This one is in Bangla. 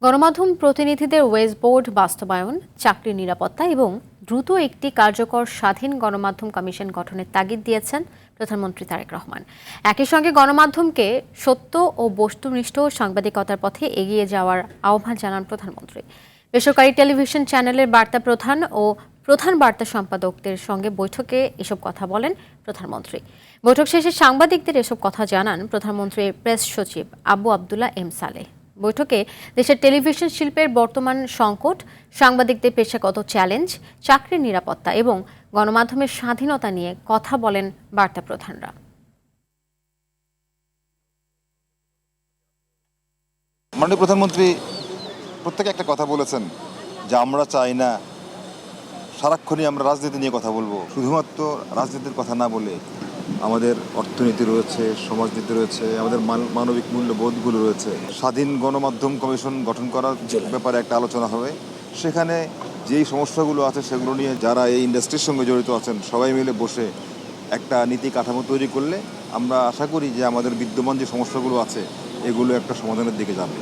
গণমাধ্যম প্রতিনিধিদের ওয়েজ বোর্ড বাস্তবায়ন, চাকরির নিরাপত্তা এবং দ্রুত একটি কার্যকর স্বাধীন গণমাধ্যম কমিশন গঠনের তাগিদ দিয়েছেন প্রধানমন্ত্রী তারেক রহমান। একই সঙ্গে গণমাধ্যমকে সত্য ও বস্তুনিষ্ঠ সাংবাদিকতার পথে এগিয়ে যাওয়ার আহ্বান জানান প্রধানমন্ত্রী। বেসরকারি টেলিভিশন চ্যানেলের বার্তা প্রধান ও প্রধান বার্তা সম্পাদকদের সঙ্গে বৈঠকে এসব কথা বলেন প্রধানমন্ত্রী। বৈঠক শেষে সাংবাদিকদের এসব কথা জানান প্রধানমন্ত্রীর প্রেস সচিব আবু আবদুল্লাহ এম সালেহ। বৈঠকে দেশের টেলিভিশন শিল্পের বর্তমান সংকট, সাংবাদিকদের পেশাগত চ্যালেঞ্জ, চাকরির নিরাপত্তা এবং গণমাধ্যমের স্বাধীনতা নিয়ে কথা বলেন বার্তা প্রধানরা। মাননীয় প্রধানমন্ত্রী প্রত্যেকে একটা কথা বলেছেন যে আমরা চাই না সারাক্ষণই আমরা রাজনীতি নিয়ে কথা বলবো। শুধুমাত্র রাজনীতির কথা না বলে আমাদের অর্থনীতি রয়েছে, সমাজনীতি রয়েছে, আমাদের মানবিক মূল্যবোধগুলো রয়েছে। স্বাধীন গণমাধ্যম কমিশন গঠন করার ব্যাপারে একটা আলোচনা হবে। সেখানে যেই সমস্যাগুলো আছে সেগুলো নিয়ে যারা এই ইন্ডাস্ট্রির সঙ্গে জড়িত আছেন সবাই মিলে বসে একটা নীতি কাঠামো তৈরি করলে আমরা আশা করি যে আমাদের বিদ্যমান যে সমস্যাগুলো আছে এগুলো একটা সমাধানের দিকে যাবে।